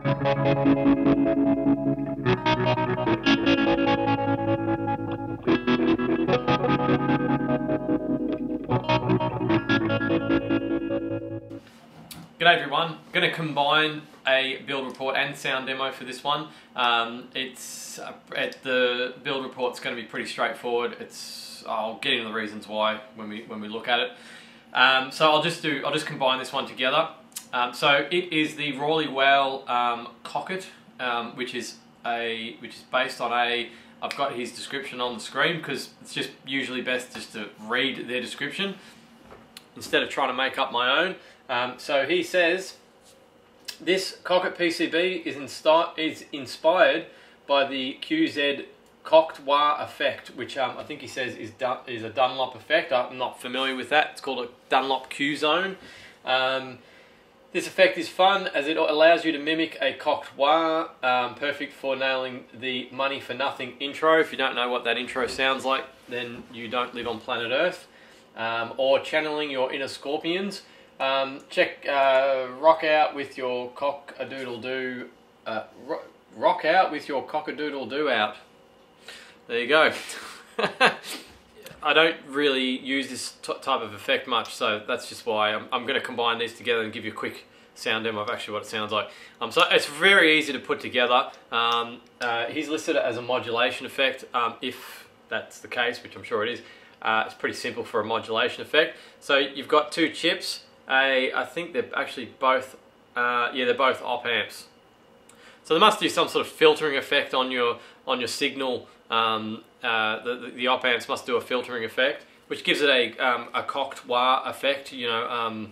G'day everyone, I'm going to combine a build report and sound demo for this one. The build report's going to be pretty straightforward. I'll get into the reasons why when we look at it. So I'll just combine this one together. So it is the Rullywow Cockit, which is based on I've got his description on the screen because it's just usually best just to read their description instead of trying to make up my own. So he says, this Cockit PCB is inspired by the QZ Cockit effect, which I think he says is a Dunlop effect. I'm not familiar with that. It's called a Dunlop Q zone. This effect is fun as it allows you to mimic a Cockit, perfect for nailing the money for nothing intro. If you don't know what that intro sounds like, then you don't live on planet Earth. Or channeling your inner scorpions. Rock out with your cock-a-doodle-doo. Rock out with your cock-a-doodle-doo out. There you go. I don't really use this type of effect much, so that's just why I'm going to combine these together and give you a quick sound demo of actually what it sounds like. So it's very easy to put together. He's listed it as a modulation effect. If that's the case, which I'm sure it is, it's pretty simple for a modulation effect. So you've got two chips. I think they're actually both, they're both op amps. So they must do some sort of filtering effect on your signal. The op amps must do a filtering effect, which gives it a Cockit effect. You know,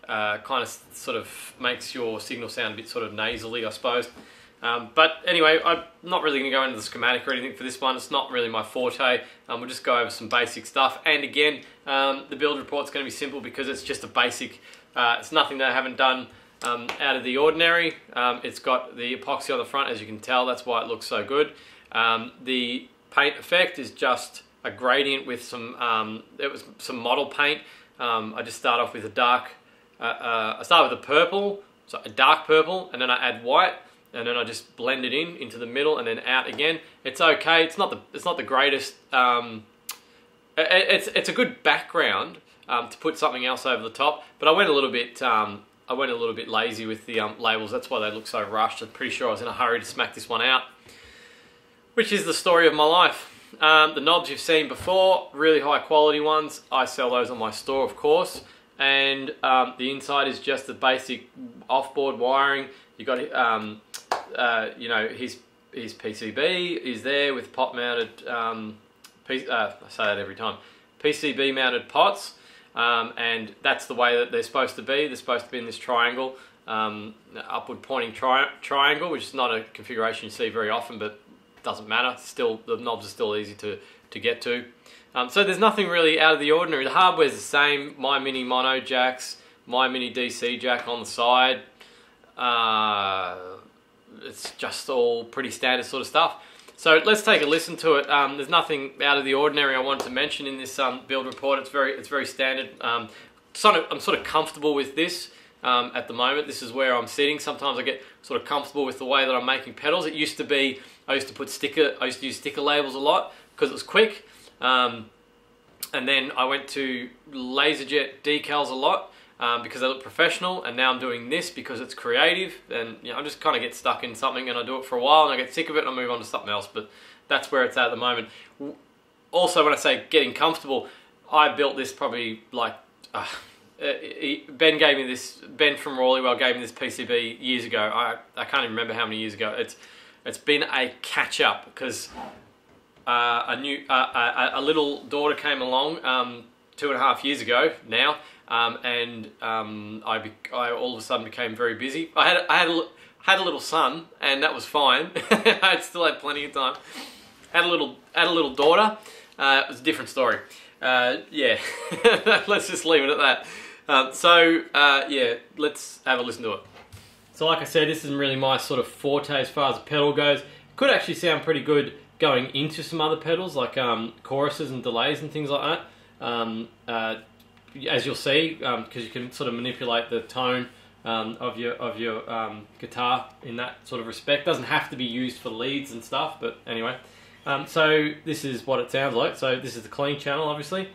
kind of sort of makes your signal sound a bit sort of nasally, I suppose. But anyway, I'm not really going to go into the schematic or anything for this one. It's not really my forte. We'll just go over some basic stuff. And again, the build report's going to be simple because it's just a basic. It's nothing that I haven't done out of the ordinary. It's got the epoxy on the front, as you can tell. That's why it looks so good. The paint effect is just a gradient with some. It was some model paint. I just start off with a dark. I start with a purple, so a dark purple, and then I add white. And then I just blend it into the middle and then out again. It's okay. It's not the greatest. It's a good background to put something else over the top. But I went a little bit lazy with the labels. That's why they look so rushed. I'm pretty sure I was in a hurry to smack this one out, which is the story of my life. The knobs you've seen before, really high quality ones. I sell those on my store, of course. And the inside is just the basic off-board wiring. You got you know, his PCB is there with pot mounted, I say that every time, PCB mounted pots, and that's the way that they're supposed to be. They're supposed to be in this triangle, upward pointing triangle, which is not a configuration you see very often, but it doesn't matter. Still, the knobs are still easy to get to. So there's nothing really out of the ordinary. The hardware's the same. My mini mono jacks, my mini DC jack on the side. It's just all pretty standard sort of stuff. So let's take a listen to it. There's nothing out of the ordinary I wanted to mention in this build report. It's very standard. I'm sort of comfortable with this at the moment. This is where I'm sitting. Sometimes I get sort of comfortable with the way that I'm making pedals. It used to be I used to use sticker labels a lot because it was quick. And then I went to LaserJet decals a lot. Because they look professional, and now I'm doing this because it's creative, and you know, I just kind of get stuck in something and I do it for a while and I get sick of it and I move on to something else, but that's where it's at the moment. Also, when I say getting comfortable, I built this probably like, Ben from Rullywow gave me this PCB years ago. I can't even remember how many years ago. It's been a catch up because a little daughter came along 2.5 years ago now. I all of a sudden became very busy. I had a little son, and that was fine. I still had plenty of time. Had a little daughter. It was a different story. Yeah, let's just leave it at that. Yeah, let's have a listen to it. So like I said, this isn't really my sort of forte as far as the pedal goes. It could actually sound pretty good going into some other pedals like choruses and delays and things like that. As you'll see, because you can sort of manipulate the tone of your guitar in that sort of respect. Doesn't have to be used for leads and stuff, but anyway. So this is what it sounds like. So this is the clean channel, obviously.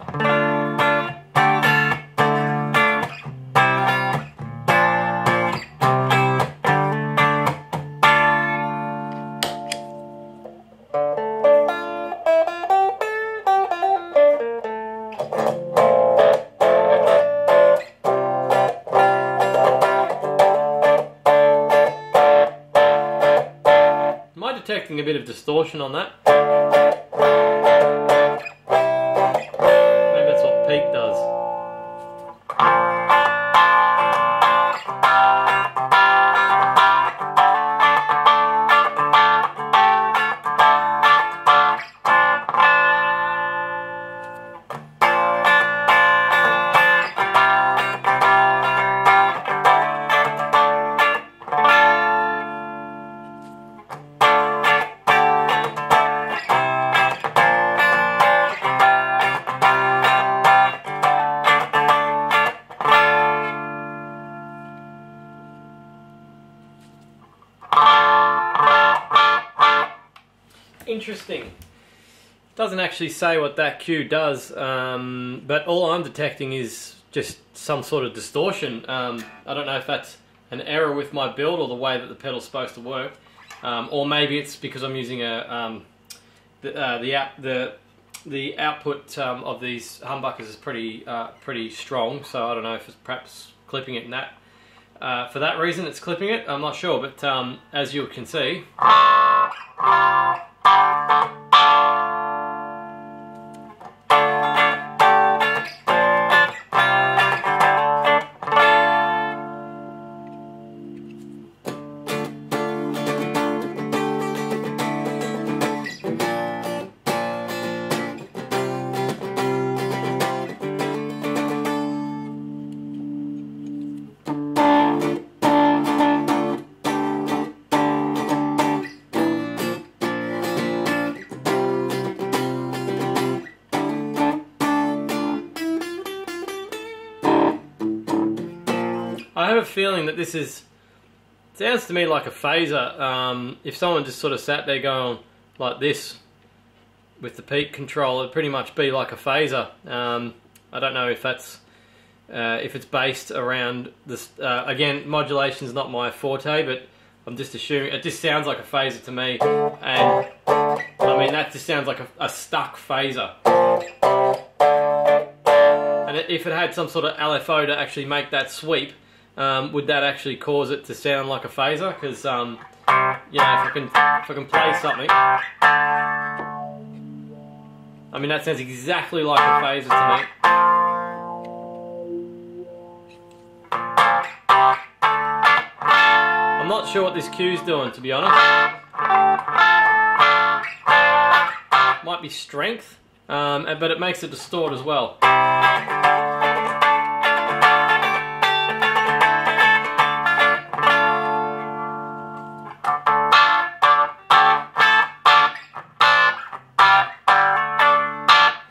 Detecting a bit of distortion on that. Maybe that's what peak does. Interesting. Doesn't actually say what that cue does, but all I'm detecting is just some sort of distortion. I don't know if that's an error with my build or the way that the pedal's supposed to work, or maybe it's because I'm using the output of these humbuckers is pretty strong. So I don't know if it's perhaps clipping it in that. For that reason, it's clipping it. I'm not sure, but as you can see. I have a feeling that this sounds to me like a phaser. If someone just sort of sat there going like this with the peak control, it'd pretty much be like a phaser. I don't know if that's if it's based around this. Again, modulation is not my forte, but I'm just assuming it just sounds like a phaser to me. And I mean that just sounds like a stuck phaser. And if it had some sort of LFO to actually make that sweep, would that actually cause it to sound like a phaser? Because you know, if I can play something, I mean that sounds exactly like a phaser to me. I'm not sure what this cue's doing, to be honest. Might be strength, but it makes it distort as well.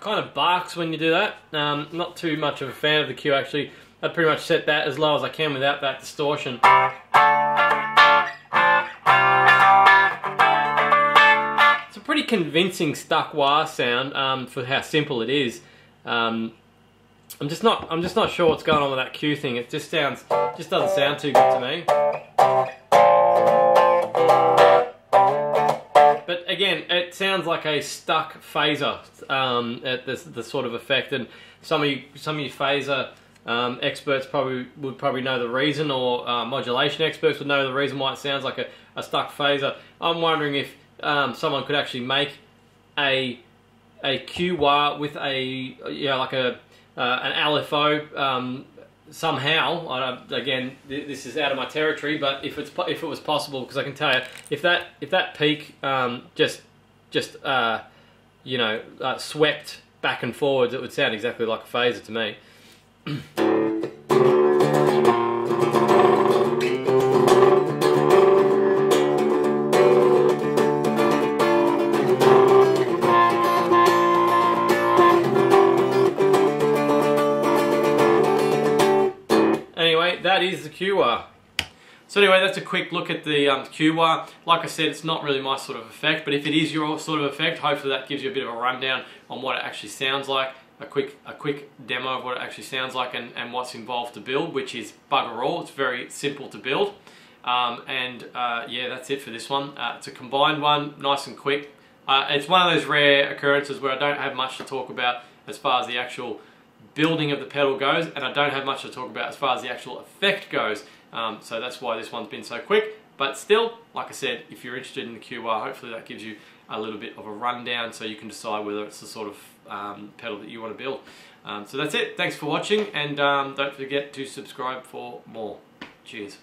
Kind of barks when you do that. Not too much of a fan of the cue actually. I'd pretty much set that as low as I can without that distortion. It's a pretty convincing stuck wah sound for how simple it is. I'm just not sure what's going on with that cue thing. It just doesn't sound too good to me. But again, it sounds like a stuck phaser at the sort of effect, and some of you phaser experts would probably know the reason, or modulation experts would know the reason why it sounds like a stuck phaser. I'm wondering if someone could actually make a cue wah with an LFO somehow. Again, this is out of my territory, but if it was possible, because I can tell you, if that peak swept back and forwards, it would sound exactly like a phaser to me. Anyway, that is the Q-Wah. So anyway, that's a quick look at the Q-Wah. Like I said, it's not really my sort of effect, but if it is your sort of effect, hopefully that gives you a bit of a rundown on what it actually sounds like, a quick demo of what it actually sounds like and what's involved to build, which is bugger all. It's very simple to build. Yeah, that's it for this one. It's a combined one, nice and quick. It's one of those rare occurrences where I don't have much to talk about as far as the actual building of the pedal goes, and I don't have much to talk about as far as the actual effect goes. So that's why this one's been so quick. But still, like I said, if you're interested in the Q-Wah, hopefully that gives you a little bit of a rundown so you can decide whether it's the sort of pedal that you want to build. So that's it. Thanks for watching, and don't forget to subscribe for more. Cheers.